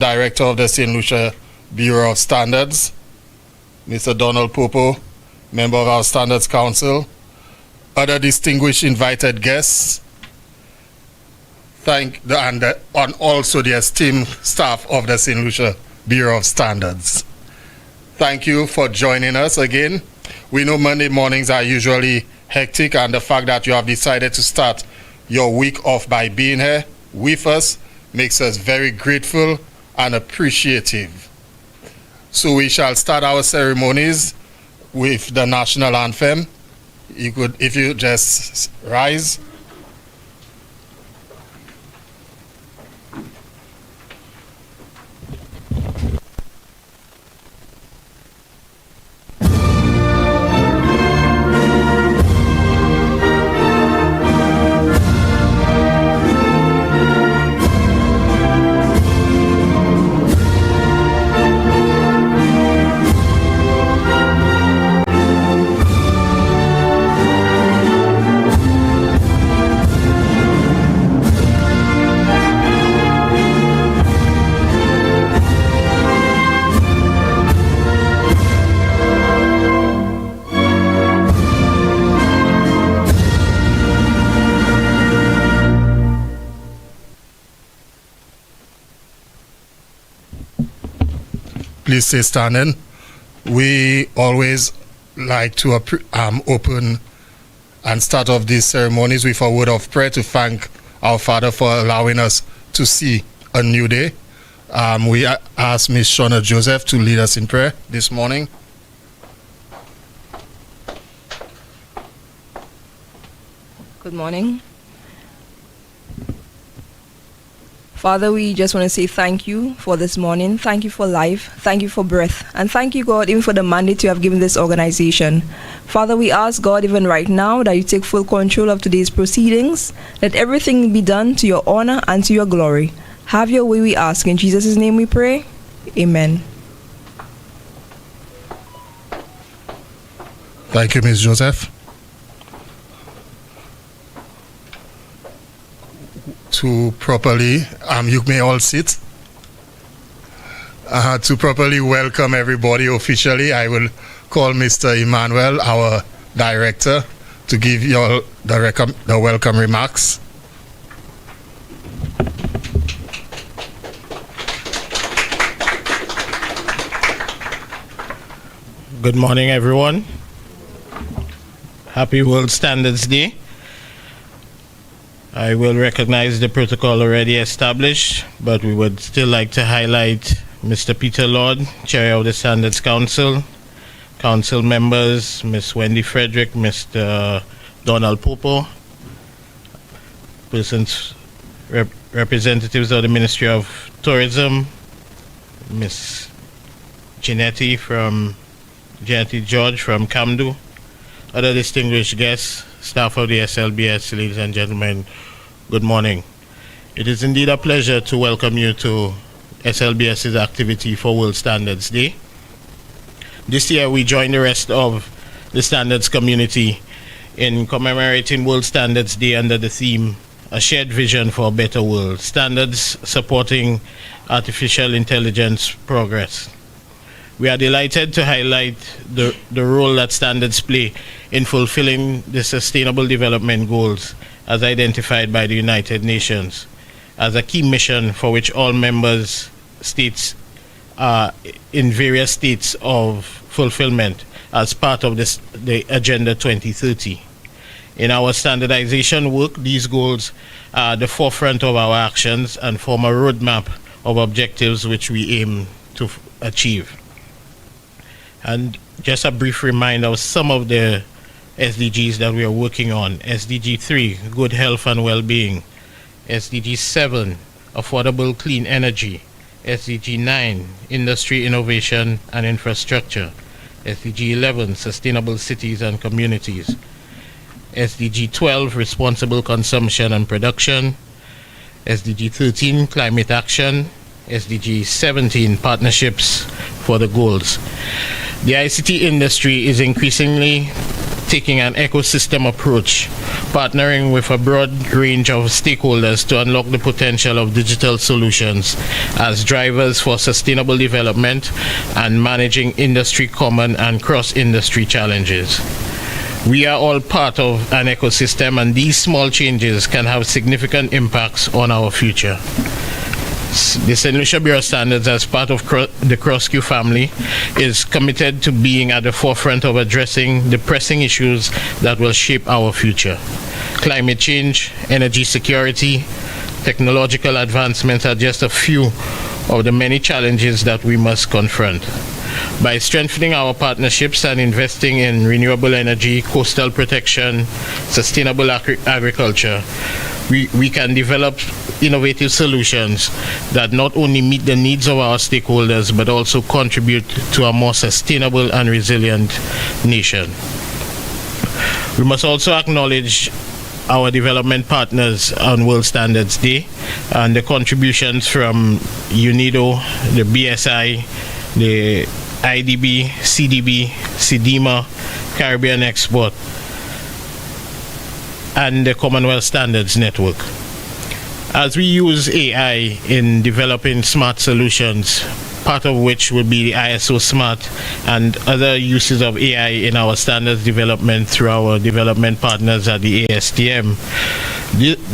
Director of the St. Lucia Bureau of Standards, Mr. Donald Popo, member of our Standards Council, other distinguished invited guests, and also the esteemed staff of the St. Lucia Bureau of Standards. Thank you for joining us again. We know Monday mornings are usually hectic, and the fact that you have decided to start your week off by being here with us makes us very grateful and appreciative. So we shall start our ceremonies with the national anthem. If you just rise. Please stay standing. We always like to open and start off these ceremonies with a word of prayer to thank our Father for allowing us to see a new day. We ask Ms. Shauna Joseph to lead us in prayer this morning. Good morning. Father, we just want to say thank you for this morning. Thank you for life. Thank you for breath. And thank you, God, even for the mandate you have given this organization. Father, we ask, God, even right now, that you take full control of today's proceedings. Let everything be done to your honor and to your glory. Have your way, we ask. In Jesus' name we pray. Amen. Thank you, Ms. Joseph. To properly, you may all sit. To properly welcome everybody officially, I will call Mr. Emmanuel, our director, to give you all the welcome remarks. Good morning, everyone. Happy World Standards Day. I will recognize the protocol already established, but we would still like to highlight Mr. Peter Lord, Chair of the Standards Council, Council members, Ms. Wendy Frederick, Mr. Donald Popo, representatives of the Ministry of Tourism, Ms. Genetti George from Camdo, other distinguished guests, staff of the SLBS, ladies and gentlemen, good morning. It is indeed a pleasure to welcome you to SLBS's activity for World Standards Day. This year we join the rest of the standards community in commemorating World Standards Day under the theme, A Shared Vision for a Better World, Standards Supporting Artificial Intelligence Progress. We are delighted to highlight the role that standards play in fulfilling the Sustainable Development Goals as identified by the United Nations as a key mission for which all members states are in various states of fulfillment as part of the Agenda 2030. In our standardization work, these goals are the forefront of our actions and form a roadmap of objectives which we aim to achieve. And just a brief reminder of some of the SDGs that we are working on. SDG 3, good health and well-being. SDG 7, affordable clean energy. SDG 9, industry innovation and infrastructure. SDG 11, sustainable cities and communities. SDG 12, responsible consumption and production. SDG 13, climate action. SDG 17, partnerships for the goals. The ICT industry is increasingly taking an ecosystem approach, partnering with a broad range of stakeholders to unlock the potential of digital solutions as drivers for sustainable development and managing industry common and cross-industry challenges. We are all part of an ecosystem, and these small changes can have significant impacts on our future. The St. Lucia Bureau of Standards, as part of the CrossQ family, is committed to being at the forefront of addressing the pressing issues that will shape our future. Climate change, energy security, technological advancements are just a few of the many challenges that we must confront. By strengthening our partnerships and investing in renewable energy, coastal protection, sustainable agriculture, we can develop innovative solutions that not only meet the needs of our stakeholders but also contribute to a more sustainable and resilient nation. We must also acknowledge our development partners on World Standards Day and the contributions from UNIDO, the BSI, the IDB, CDB, CDIMA, Caribbean Export, and the Commonwealth Standards Network. As we use AI in developing smart solutions, part of which will be the ISO Smart and other uses of AI in our standards development through our development partners at the ASTM,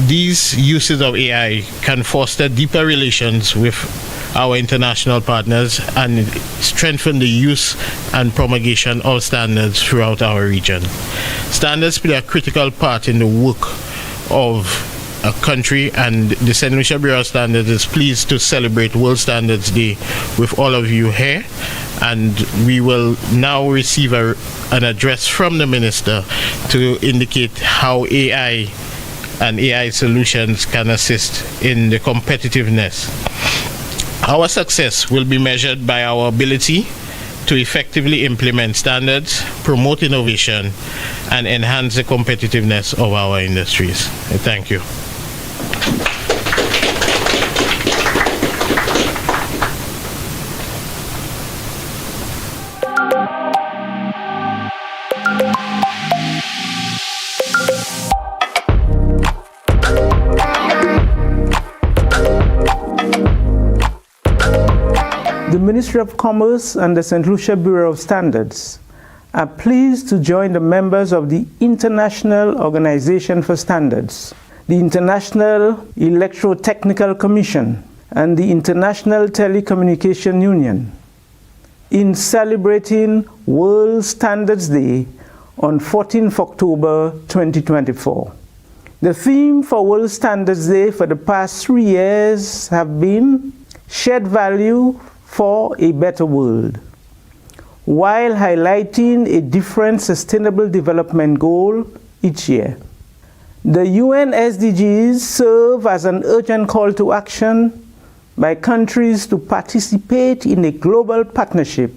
these uses of AI can foster deeper relations with our international partners and strengthen the use and promulgation of standards throughout our region. Standards play a critical part in the work of a country, and the St. Lucia Bureau of Standards is pleased to celebrate World Standards Day with all of you here, and we will now receive an address from the Minister to indicate how AI and AI solutions can assist in the competitiveness. Our success will be measured by our ability to effectively implement standards, promote innovation, and enhance the competitiveness of our industries. Thank you. The Ministry of Commerce and the St. Lucia Bureau of Standards are pleased to join the members of the International Organization for Standards, the International Electrotechnical Commission, and the International Telecommunication Union in celebrating World Standards Day on 14th October 2024. The theme for World Standards Day for the past 3 years have been Shared Value for a Better World, while highlighting a different sustainable development goal each year. The UN SDGs serve as an urgent call to action by countries to participate in a global partnership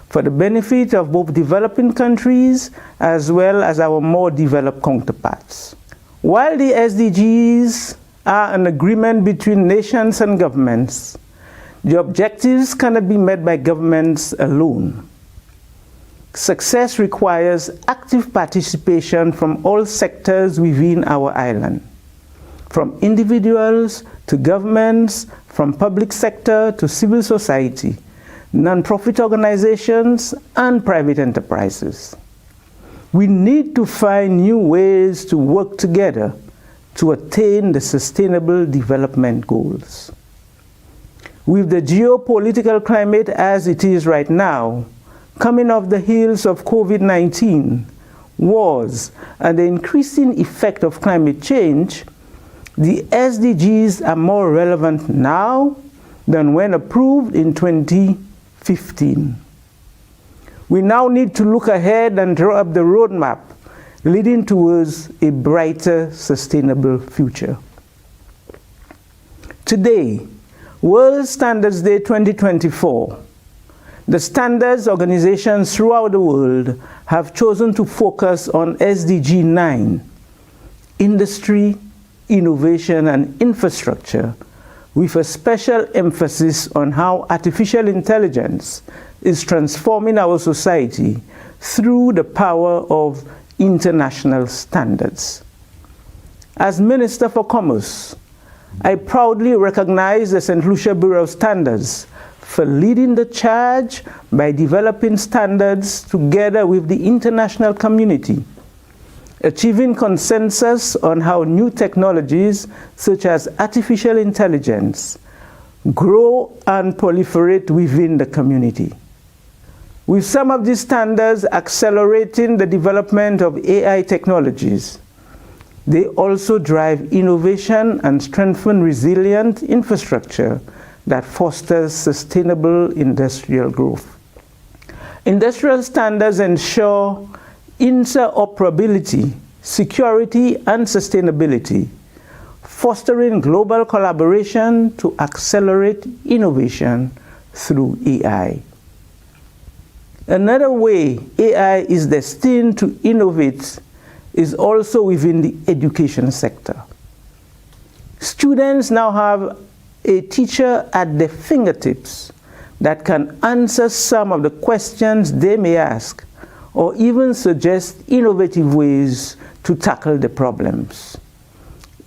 for the benefit of both developing countries as well as our more developed counterparts. While the SDGs are an agreement between nations and governments, the objectives cannot be met by governments alone. Success requires active participation from all sectors within our island, from individuals to governments, from public sector to civil society, non-profit organizations, and private enterprises. We need to find new ways to work together to attain the Sustainable Development Goals. With the geopolitical climate as it is right now, coming off the heels of COVID-19, wars, and the increasing effect of climate change, the SDGs are more relevant now than when approved in 2015. We now need to look ahead and draw up the roadmap leading towards a brighter, sustainable future. Today, World Standards Day 2024, the standards organizations throughout the world have chosen to focus on SDG 9, industry, innovation, and infrastructure, with a special emphasis on how artificial intelligence is transforming our society through the power of international standards. As Minister for Commerce, I proudly recognize the St. Lucia Bureau of Standards for leading the charge by developing standards together with the international community, achieving consensus on how new technologies such as artificial intelligence grow and proliferate within the community. With some of these standards accelerating the development of AI technologies, they also drive innovation and strengthen resilient infrastructure that fosters sustainable industrial growth. Industrial standards ensure interoperability, security, and sustainability, fostering global collaboration to accelerate innovation through AI. Another way AI is destined to innovate is also within the education sector. Students now have a teacher at their fingertips that can answer some of the questions they may ask or even suggest innovative ways to tackle the problems.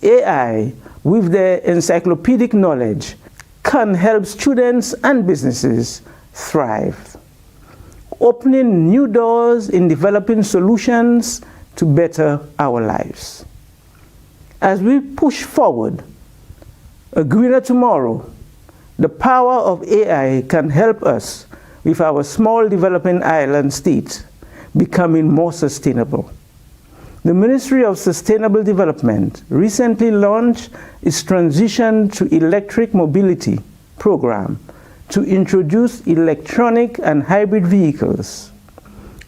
AI, with their encyclopedic knowledge, can help students and businesses thrive, opening new doors in developing solutions to better our lives. As we push forward a greener tomorrow, the power of AI can help us with our small developing island state becoming more sustainable. The Ministry of Sustainable Development recently launched its Transition to Electric Mobility program to introduce electronic and hybrid vehicles,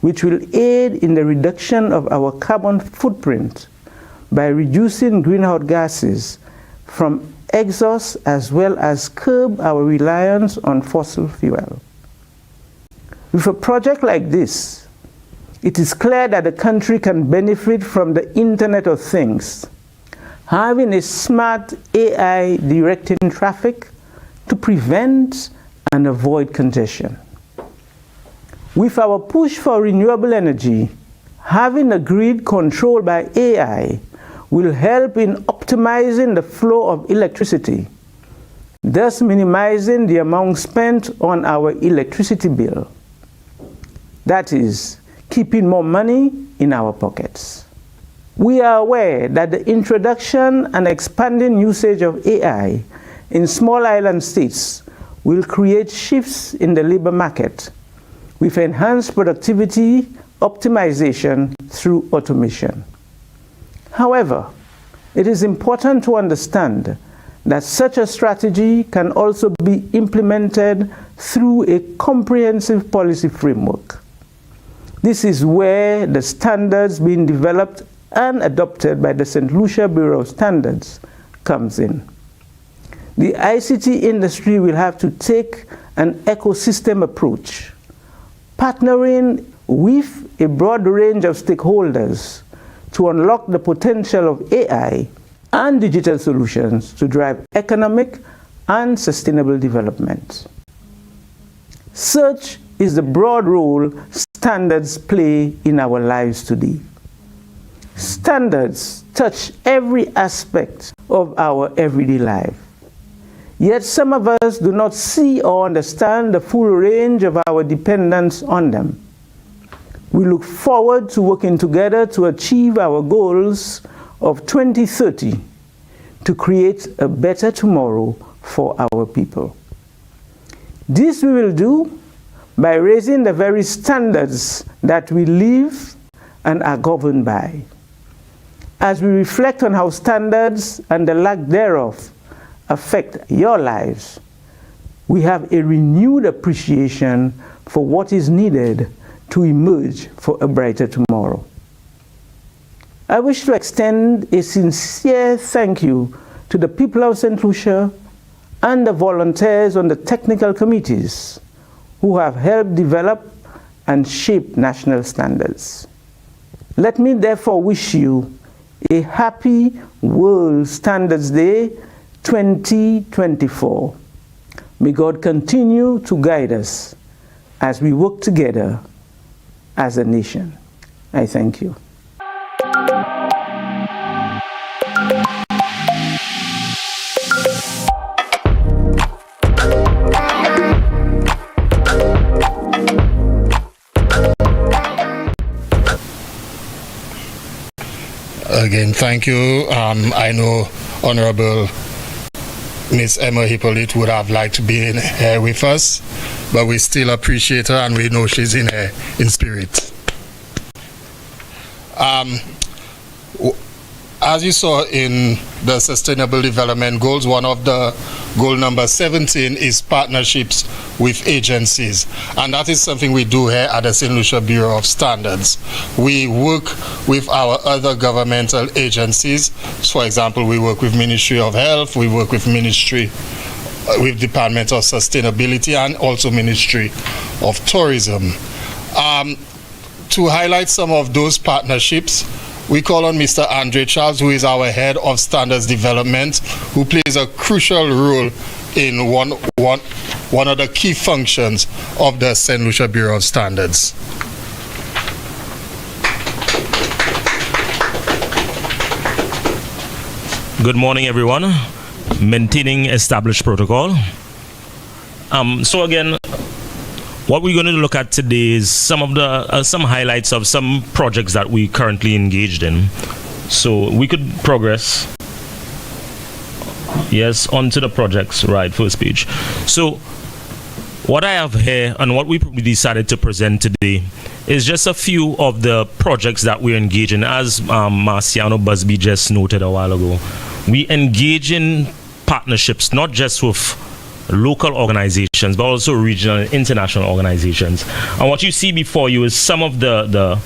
which will aid in the reduction of our carbon footprint by reducing greenhouse gases from exhaust as well as curb our reliance on fossil fuel. With a project like this, it is clear that the country can benefit from the Internet of Things, having a smart AI directing traffic to prevent and avoid congestion. With our push for renewable energy, having a grid controlled by AI will help in optimizing the flow of electricity, thus minimizing the amount spent on our electricity bill. That is, keeping more money in our pockets. We are aware that the introduction and expanding usage of AI in small island states will create shifts in the labor market with enhanced productivity optimization through automation. However, it is important to understand that such a strategy can also be implemented through a comprehensive policy framework. This is where the standards being developed and adopted by the St. Lucia Bureau of Standards comes in. The ICT industry will have to take an ecosystem approach, partnering with a broad range of stakeholders to unlock the potential of AI and digital solutions to drive economic and sustainable development. Such is the broad role standards play in our lives today. Standards touch every aspect of our everyday life. Yet some of us do not see or understand the full range of our dependence on them. We look forward to working together to achieve our goals of 2030 to create a better tomorrow for our people. This we will do by raising the very standards that we live and are governed by. As we reflect on how standards and the lack thereof affect your lives, we have a renewed appreciation for what is needed to emerge for a brighter tomorrow. I wish to extend a sincere thank you to the people of St. Lucia and the volunteers on the technical committees who have helped develop and shape national standards. Let me therefore wish you a happy World Standards Day 2024. May God continue to guide us as we work together as a nation. I thank you. Again, thank you. I know Honorable Miss Emma Hippolyte would have liked to be in here with us, but we still appreciate her and we know she's in here in spirit. As you saw in the Sustainable Development Goals, one of the goal number 17 is partnerships with agencies. And that is something we do here at the St. Lucia Bureau of Standards. We work with our other governmental agencies. For example, we work with Ministry of Health, we work with Department of Sustainability and also Ministry of Tourism. To highlight some of those partnerships, we call on Mr. Andre Charles, who is our head of standards development, who plays a crucial role in one of the key functions of the St. Lucia Bureau of Standards. Good morning, everyone. Maintaining established protocol. So again, what we're going to look at today is some highlights of some projects that we currently engaged in. So we could progress. Yes, onto the projects. Right, first page. So what I have here and what we decided to present today is just a few of the projects that we're engaged in. As Marciano Busby just noted a while ago, we engage in partnerships not just with local organizations but also regional and international organizations. And what you see before you is some of the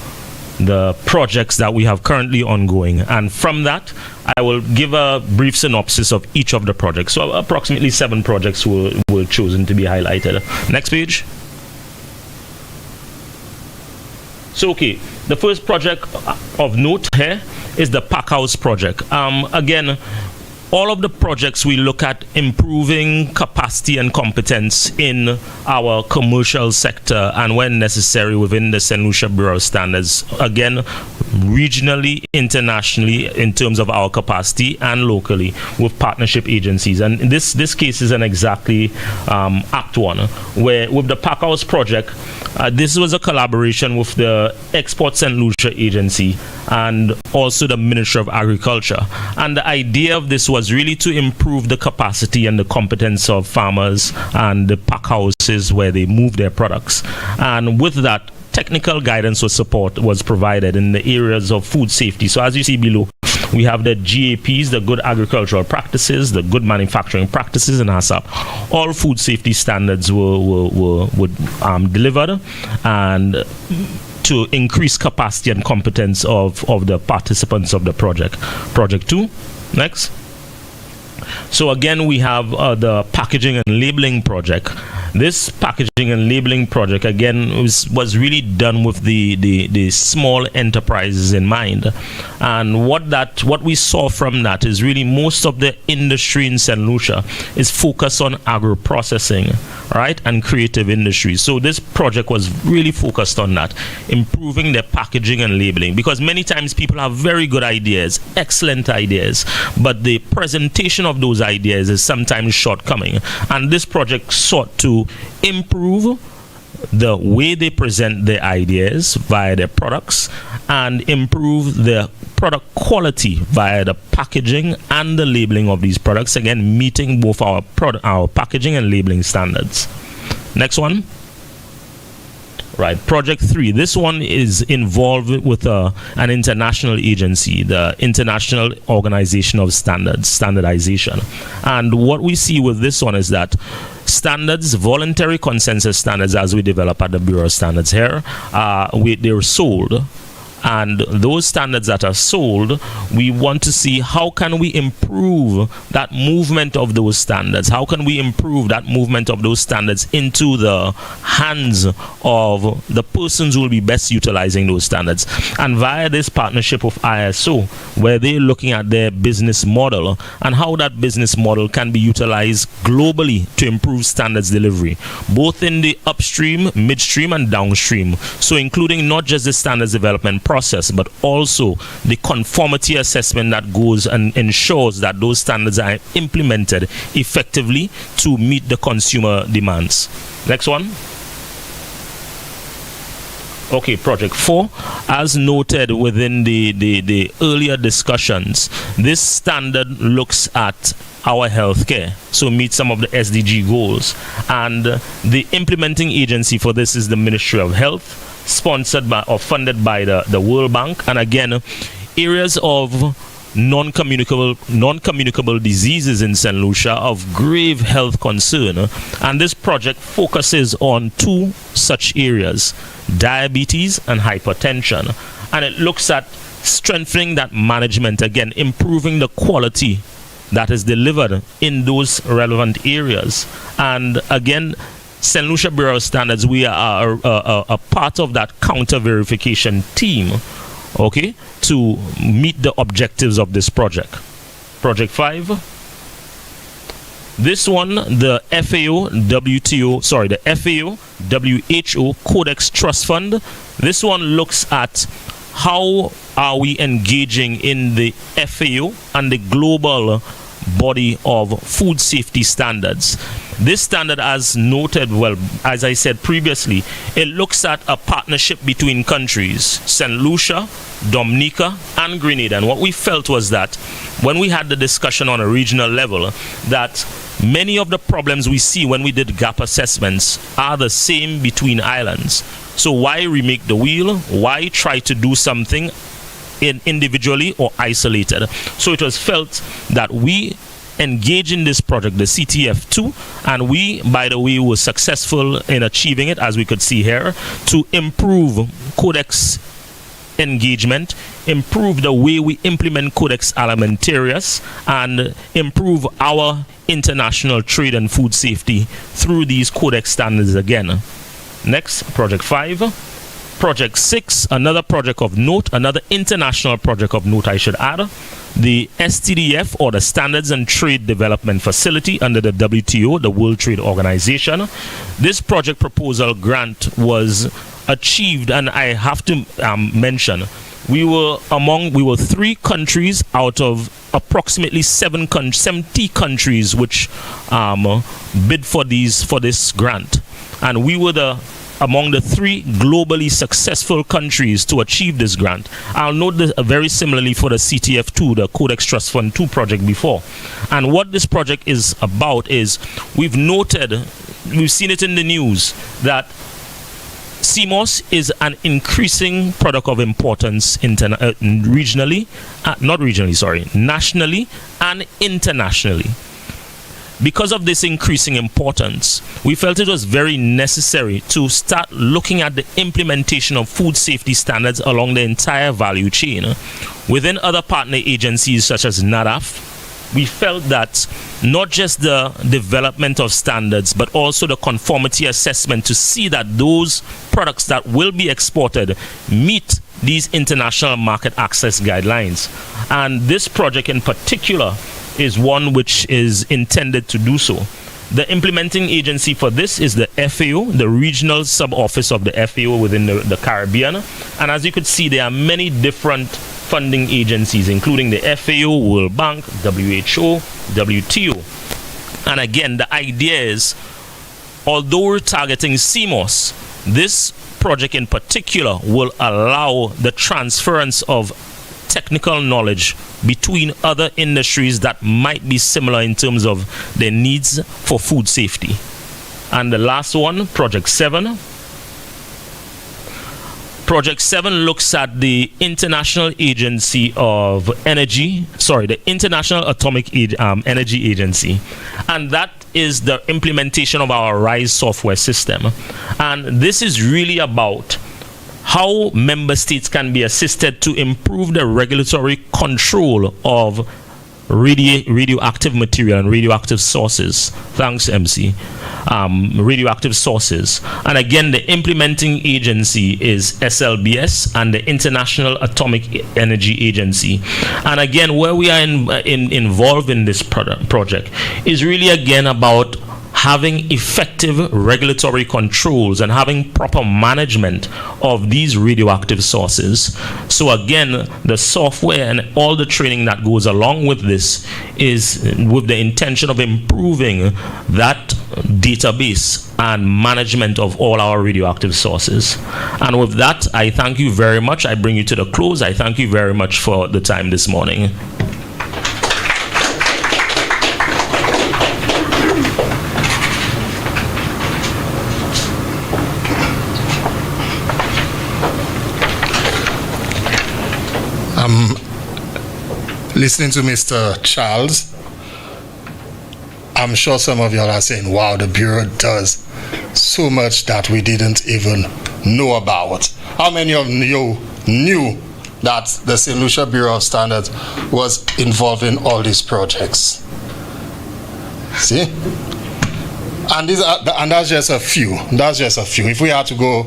projects that we have currently ongoing, and from that I will give a brief synopsis of each of the projects. So approximately 7 projects were chosen to be highlighted. Next page. So okay, the first project of note here is the Pack House project. Again, all of the projects we look at improving capacity and competence in our commercial sector and when necessary within the St. Lucia Bureau of Standards. Again, regionally, internationally in terms of our capacity and locally with partnership agencies. And this case is an exactly Act 1, where with the Pack House project, this was a collaboration with the Export St. Lucia Agency and also the Ministry of Agriculture. And the idea of this was really to improve the capacity and the competence of farmers and the pack houses where they move their products. And with that, technical guidance or support was provided in the areas of food safety. So as you see below, we have the GAPs, the good agricultural practices, the good manufacturing practices in HACCP. All food safety standards were delivered and to increase capacity and competence of the participants of the project. Project 2, next. So again, we have the packaging and labeling project. This packaging and labeling project again was really done with the small enterprises in mind, and what we saw from that is really most of the industry in St. Lucia is focused on agro-processing, right, and creative industries. So this project was really focused on that, improving their packaging and labeling, because many times people have very good ideas, excellent ideas, but the presentation of those ideas is sometimes shortcoming, and this project sought to improve the way they present their ideas via their products and improve the product quality via the packaging and the labeling of these products, again meeting both our packaging and labeling standards. Next one. Right, project 3. This one is involved with an international agency, the International Organization of Standards, standardization. And what we see with this one is that standards, voluntary consensus standards, as we develop at the Bureau of Standards here, they're sold. And those standards that are sold, we want to see how can we improve that movement of those standards. How can we improve that movement of those standards into the hands of the persons who will be best utilizing those standards. And via this partnership with ISO, where they're looking at their business model and how that business model can be utilized globally to improve standards delivery, both in the upstream, midstream, and downstream. So including not just the standards development process, but also the conformity assessment that goes and ensures that those standards are implemented effectively to meet the consumer demands. Next one. Okay, Project 4, as noted within the earlier discussions, this standard looks at our healthcare, so meet some of the SDG goals. And the implementing agency for this is the Ministry of Health, sponsored by or funded by the World Bank. And again, areas of non-communicable diseases in St. Lucia of grave health concern, and this project focuses on two such areas: diabetes and hypertension. And it looks at strengthening that management, again improving the quality that is delivered in those relevant areas. And again, St. Lucia Bureau of Standards, we are a part of that counter verification team, okay, to meet the objectives of this project. Project 5. This one, the FAO WHO Codex Trust Fund. This one looks at how are we engaging in the FAO and the global body of food safety standards. This standard, as noted, well, as I said previously, it looks at a partnership between countries, St. Lucia, Dominica, and Grenada. And what we felt was that when we had the discussion on a regional level, that many of the problems we see when we did gap assessments are the same between islands. So why remake the wheel? Why try to do something individually or isolated? So it was felt that we engage in this project, the CTF2, and we, by the way, were successful in achieving it, as we could see here, to improve Codex engagement, improve the way we implement Codex Alimentarius, and improve our international trade and food safety through these Codex standards again. Next, Project 5. Project 6, another project of note, another international project of note, I should add, the STDF, or the Standards and Trade Development Facility under the WTO, the World Trade Organization. This project proposal grant was achieved, and I have to mention, we were 3 countries out of approximately 70 countries which bid for this grant, and we were among the 3 globally successful countries to achieve this grant. I'll note this very similarly for the CTF2, the Codex Trust Fund 2 project before. And what this project is about is, we've seen it in the news, that CMOS is an increasing product of importance nationally and internationally. Because of this increasing importance, we felt it was very necessary to start looking at the implementation of food safety standards along the entire value chain. Within other partner agencies such as NADAF, we felt that not just the development of standards, but also the conformity assessment to see that those products that will be exported meet these international market access guidelines. And this project in particular is one which is intended to do so. The implementing agency for this is the FAO, the regional sub-office of the FAO within the Caribbean. And as you could see, there are many different funding agencies, including the FAO, World Bank, WHO, WTO. And again, the idea is, although we're targeting CMOS, this project in particular will allow the transference of technical knowledge between other industries that might be similar in terms of their needs for food safety. And the last one, Project 7. Project 7 looks at the International Agency of Energy, the International Atomic Energy Agency. And that is the implementation of our RISE software system. And this is really about how member states can be assisted to improve the regulatory control of radioactive material and radioactive sources. Thanks, MC. Radioactive sources. And again, the implementing agency is SLBS and the International Atomic Energy Agency. And again, where we are involved in this project is really again about having effective regulatory controls and having proper management of these radioactive sources. So again, the software and all the training that goes along with this is with the intention of improving that database and management of all our radioactive sources. And with that, I thank you very much. I bring you to the close. I thank you very much for the time this morning. Listening to Mr. Charles, I'm sure some of y'all are saying, wow, the Bureau does so much that we didn't even know about. How many of you knew that the St. Lucia Bureau of Standards was involved in all these projects? See? And that's just a few. That's just a few. If we had to go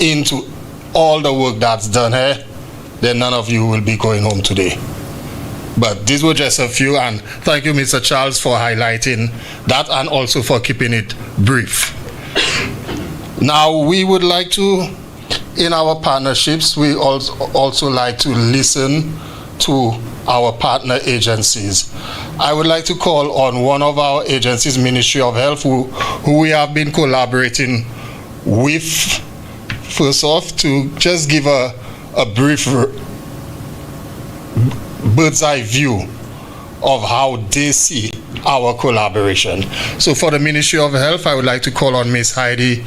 into all the work that's done here, then none of you will be going home today. But these were just a few, and thank you, Mr. Charles, for highlighting that and also for keeping it brief. Now, we would like to, in our partnerships, we also like to listen to our partner agencies. I would like to call on one of our agencies, Ministry of Health, who we have been collaborating with, first off, to just give a brief bird's eye view of how they see our collaboration. So for the Ministry of Health, I would like to call on Ms. Heidi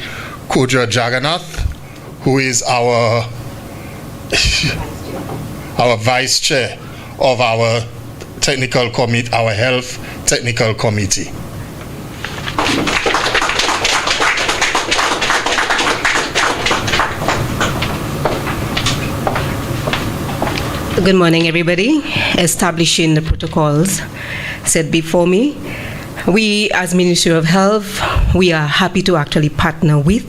Kodra Jagannath, who is our vice chair of our technical committee, our health technical committee. Good morning, everybody. Establishing the protocols set before me, we as Ministry of Health, we are happy to actually partner with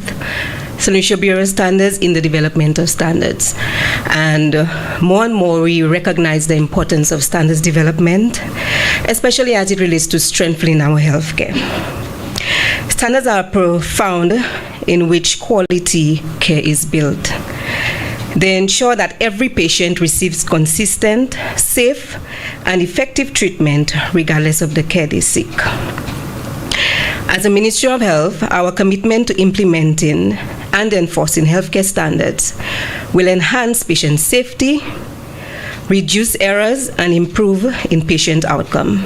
St. Lucia Bureau of Standards in the development of standards. And more and more we recognize the importance of standards development, especially as it relates to strengthening our healthcare. Standards are profound in which quality care is built. They ensure that every patient receives consistent, safe, and effective treatment regardless of the care they seek. As a Ministry of Health, our commitment to implementing and enforcing healthcare standards will enhance patient safety, reduce errors, and improve in-patient outcome.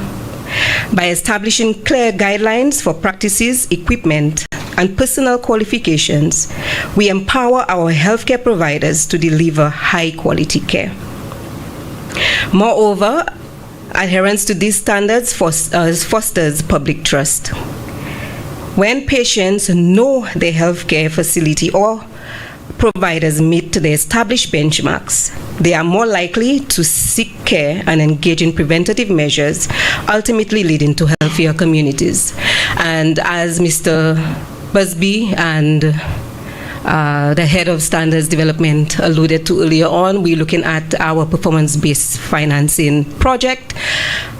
By establishing clear guidelines for practices, equipment, and personal qualifications, we empower our healthcare providers to deliver high-quality care. Moreover, adherence to these standards fosters public trust. When patients know their healthcare facility or providers meet the established benchmarks, they are more likely to seek care and engage in preventative measures, ultimately leading to healthier communities. And as Mr. Busby and the head of standards development alluded to earlier on, we're looking at our performance-based financing project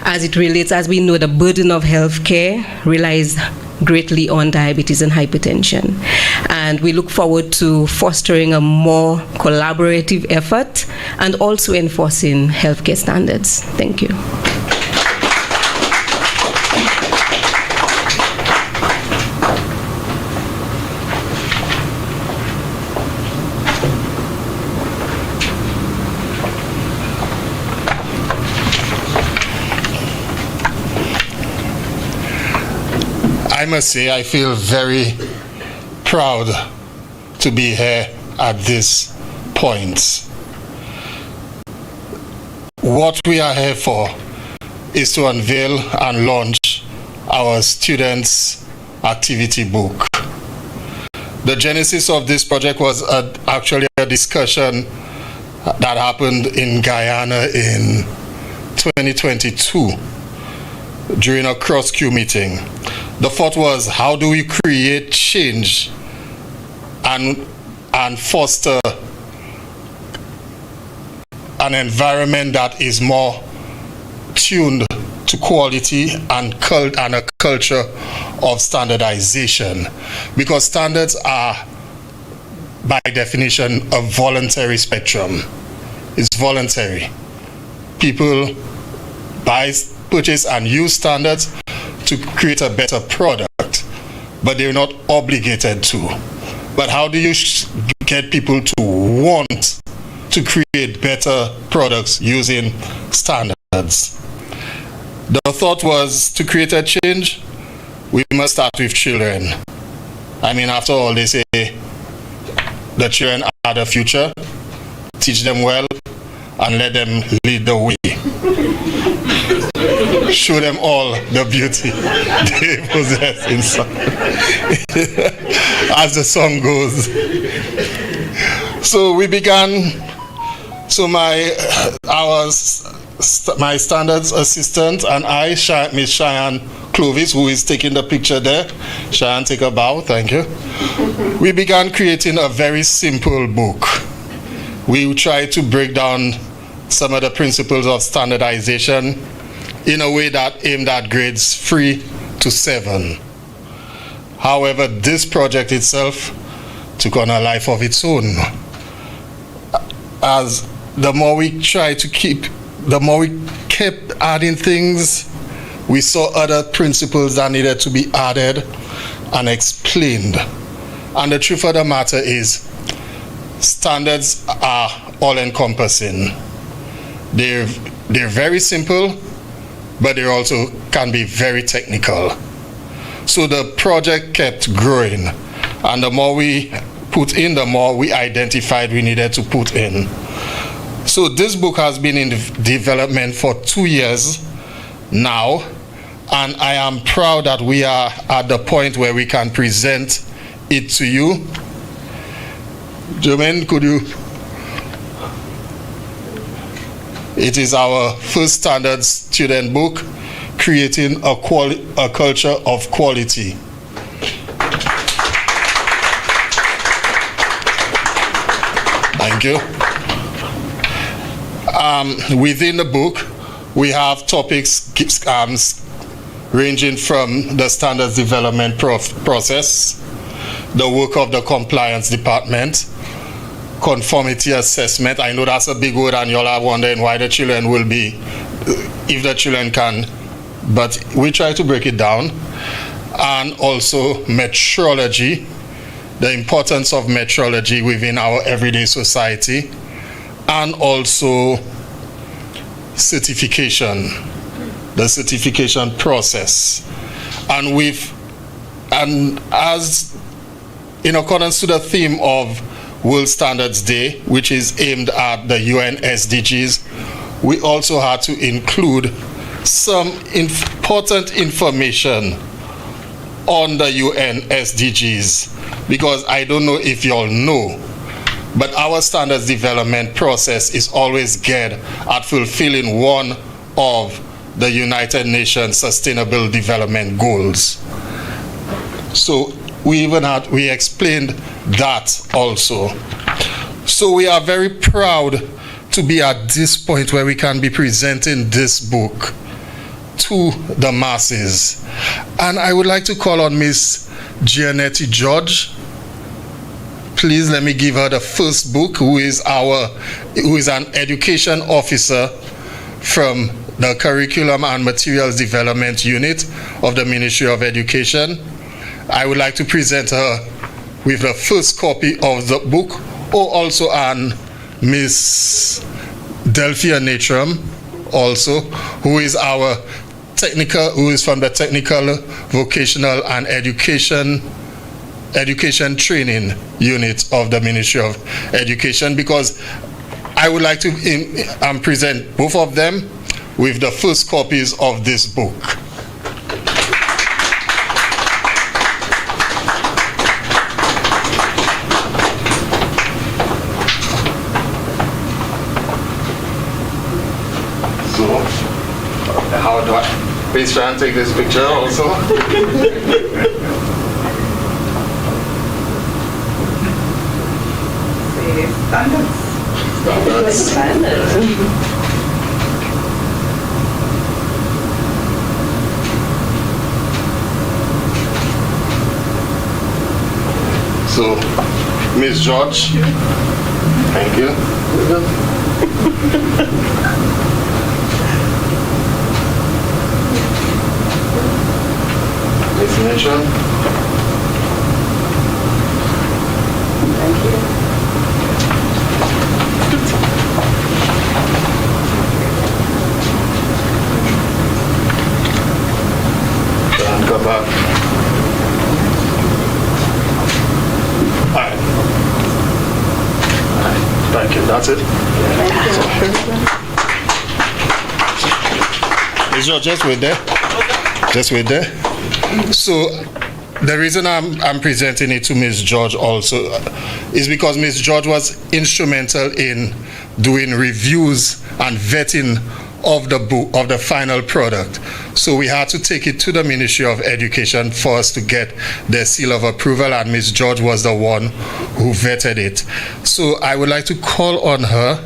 as it relates, as we know, the burden of healthcare relies greatly on diabetes and hypertension. And we look forward to fostering a more collaborative effort and also enforcing healthcare standards. Thank you. I must say, I feel very proud to be here at this point. What we are here for is to unveil and launch our students' activity book. The genesis of this project was actually a discussion that happened in Guyana in 2022 during a cross-Q meeting. The thought was, how do we create change and foster an environment that is more tuned to quality and a culture of standardization, because standards are, by definition, a voluntary spectrum. It's voluntary. People buy, purchase, and use standards to create a better product, but they're not obligated to. But how do you get people to want to create better products using standards? The thought was, to create a change, we must start with children. I mean, after all, they say the children are the future. Teach them well and let them lead the way. Show them all the beauty they possess inside. As the song goes. So we began. So my standards assistant and I, Miss Cheyenne Clovis, who is taking the picture there. Cheyenne, take a bow, thank you. We began creating a very simple book. We tried to break down some of the principles of standardization in a way that aimed at grades 3 to 7. However, this project itself took on a life of its own. As the more we kept adding things, we saw other principles that needed to be added and explained. And the truth of the matter is, standards are all-encompassing. They're very simple, but they also can be very technical. So the project kept growing, and the more we put in, the more we identified we needed to put in. So this book has been in development for 2 years now, and I am proud that we are at the point where we can present it to you. Jermaine, could you? It is our first standard student book, Creating a Culture of Quality. Thank you. Within the book, we have topics ranging from the standards development process, the work of the compliance department, conformity assessment. I know that's a big word and y'all are wondering why the children will be, if the children can, but we try to break it down. And also metrology, the importance of metrology within our everyday society, and also certification, the certification process. And as in accordance to the theme of World Standards Day, which is aimed at the UN SDGs, we also had to include some important information on the UN SDGs, because I don't know if you all know, but our standards development process is always geared at fulfilling one of the United Nations Sustainable Development Goals. So we explained that also. So we are very proud to be at this point where we can be presenting this book to the masses. And I would like to call on Miss Gianetti George. Please let me give her the first book, who is an education officer from the Curriculum and Materials Development Unit of the Ministry of Education. I would like to present her with the first copy of the book, or also an Miss Delphia Natram, also, who is from the Technical, Vocational and Education Training Unit of the Ministry of Education, because I would like to present both of them with the first copies of this book. So, how do I? Please try and take this picture also. Standards. So, Ms. George, thank you. Ms. Mitchell. Thank you. And go back. All right. Thank you. That's it. Is your just wait there? Just wait there. So the reason I'm presenting it to Ms. George also is because Ms. George was instrumental in doing reviews and vetting of the book, of the final product. So we had to take it to the Ministry of Education for us to get their seal of approval, and Ms. George was the one who vetted it. So I would like to call on her.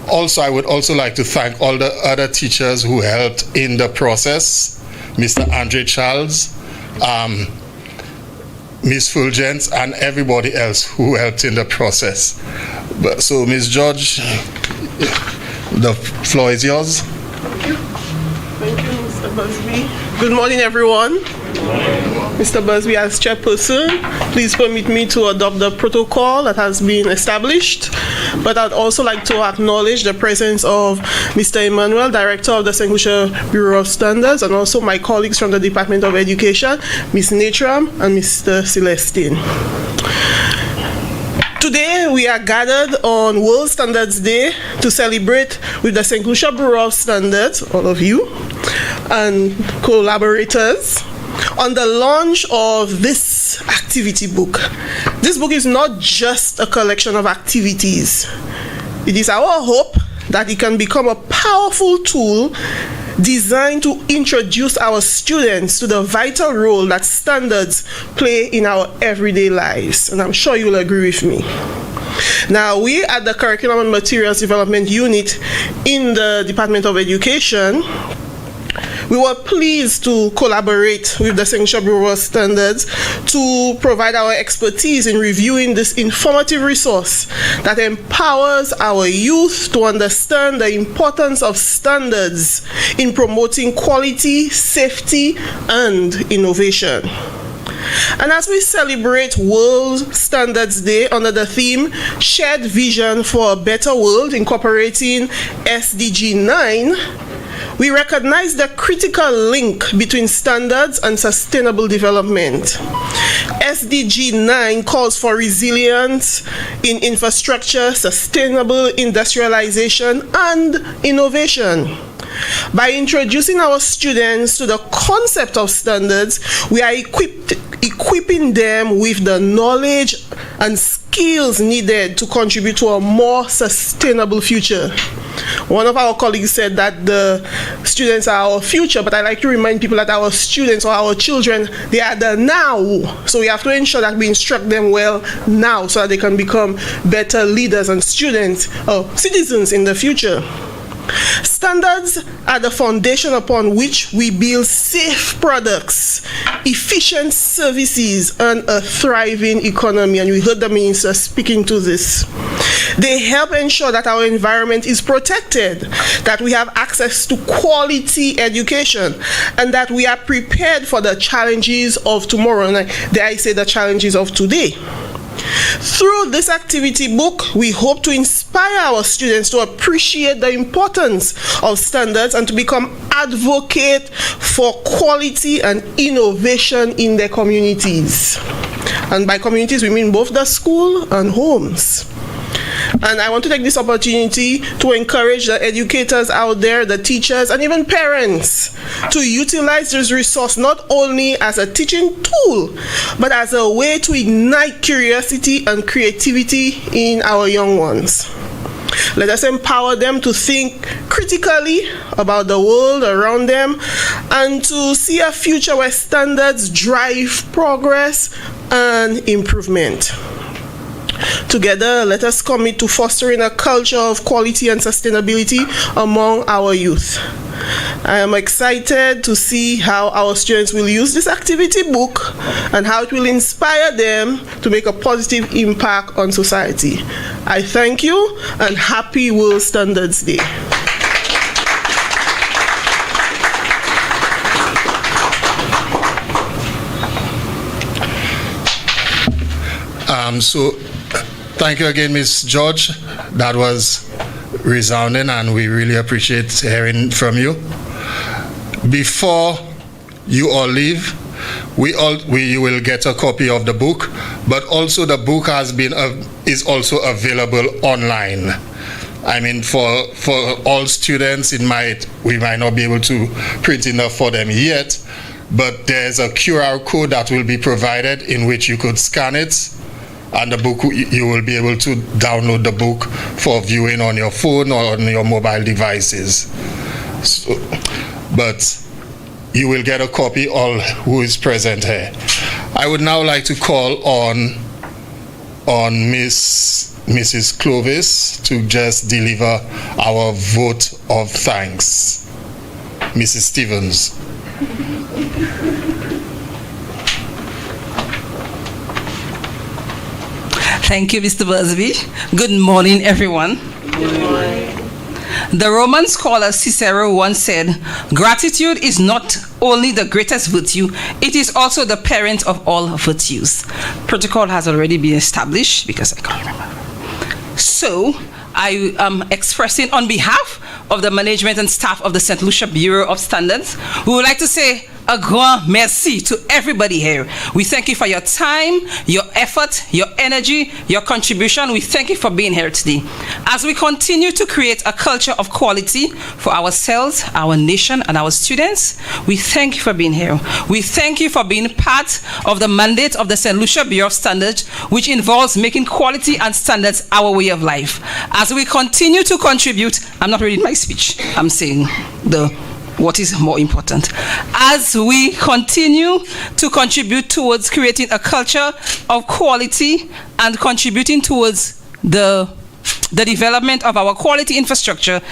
Also, I would also like to thank all the other teachers who helped in the process, Mr. Andre Charles, Ms. Fulgence, and everybody else who helped in the process. So, Ms. George, the floor is yours. Thank you, Mr. Busby. Good morning, everyone. Mr. Busby, as chairperson, please permit me to adopt the protocol that has been established. But I'd also like to acknowledge the presence of Mr. Emmanuel, Director of the St. Lucia Bureau of Standards, and also my colleagues from the Department of Education, Ms. Natram and Mr. Celestine. Today, we are gathered on World Standards Day to celebrate with the St. Lucia Bureau of Standards, all of you, and collaborators, on the launch of this activity book. This book is not just a collection of activities. It is our hope that it can become a powerful tool designed to introduce our students to the vital role that standards play in our everyday lives. And I'm sure you'll agree with me. Now, we at the Curriculum and Materials Development Unit in the Department of Education, we were pleased to collaborate with the St. Lucia Bureau of Standards to provide our expertise in reviewing this informative resource that empowers our youth to understand the importance of standards in promoting quality, safety, and innovation. And as we celebrate World Standards Day under the theme Shared Vision for a Better World, incorporating SDG 9, we recognize the critical link between standards and sustainable development. SDG 9 calls for resilience in infrastructure, sustainable industrialization, and innovation. By introducing our students to the concept of standards, we are equipping them with the knowledge and skills needed to contribute to a more sustainable future. One of our colleagues said that the students are our future, but I like to remind people that our students or our children, they are the now. So we have to ensure that we instruct them well now so that they can become better leaders and students or citizens in the future. Standards are the foundation upon which we build safe products, efficient services, and a thriving economy. And we heard the minister speaking to this. They help ensure that our environment is protected, that we have access to quality education, and that we are prepared for the challenges of tomorrow. And dare I say the challenges of today. Through this activity book, we hope to inspire our students to appreciate the importance of standards and to become advocates for quality and innovation in their communities. And by communities, we mean both the school and homes. And I want to take this opportunity to encourage the educators out there, the teachers, and even parents to utilize this resource not only as a teaching tool, but as a way to ignite curiosity and creativity in our young ones. Let us empower them to think critically about the world around them and to see a future where standards drive progress and improvement. Together, let us commit to fostering a culture of quality and sustainability among our youth. I am excited to see how our students will use this activity book and how it will inspire them to make a positive impact on society. I thank you and happy World Standards Day. So thank you again, Ms. George. That was resounding and we really appreciate hearing from you. Before you all leave, you will get a copy of the book, but also the book is also available online. I mean, for all students, we might not be able to print enough for them yet, but there's a QR code that will be provided in which you could scan it, and the book, you will be able to download the book for viewing on your phone or on your mobile devices. So, but you will get a copy, all who is present here. I would now like to call on Mrs. Clovis to just deliver our vote of thanks. Mrs. Stevens. Thank you, Mr. Busby. Good morning, everyone. Good morning. The Roman scholar Cicero once said, "Gratitude is not only the greatest virtue, it is also the parent of all virtues." Protocol has already been established because I can't remember. So I am expressing on behalf of the management and staff of the St. Lucia Bureau of Standards, we would like to say a grand merci to everybody here. We thank you for your time, your effort, your energy, your contribution. We thank you for being here today. As we continue to create a culture of quality for ourselves, our nation, and our students, we thank you for being here. We thank you for being part of the mandate of the St. Lucia Bureau of Standards, which involves making quality and standards our way of life. As we continue to contribute, I'm not reading my speech, I'm saying what is more important. As we continue to contribute towards creating a culture of quality and contributing towards the development of our quality infrastructure,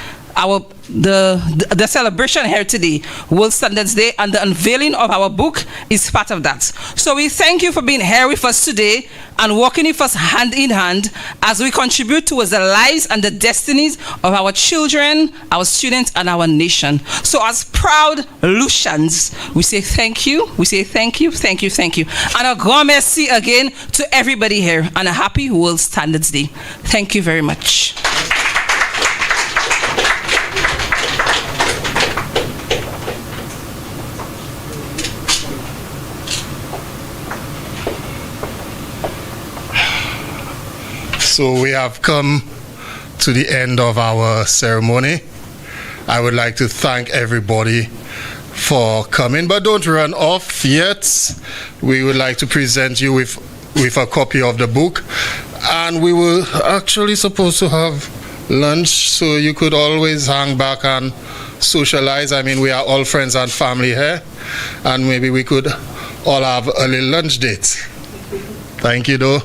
the celebration here today, World Standards Day, and the unveiling of our book is part of that. So we thank you for being here with us today and working with us hand in hand as we contribute towards the lives and the destinies of our children, our students, and our nation. So as proud Lucians, we say thank you, we say thank you, thank you, thank you. And a grand merci again to everybody here, and a happy World Standards Day. Thank you very much. So we have come to the end of our ceremony. I would like to thank everybody for coming, but don't run off yet. We would like to present you with a copy of the book, and we were actually supposed to have lunch, so you could always hang back and socialize. I mean, we are all friends and family here, and maybe we could all have a little lunch date. Thank you, though.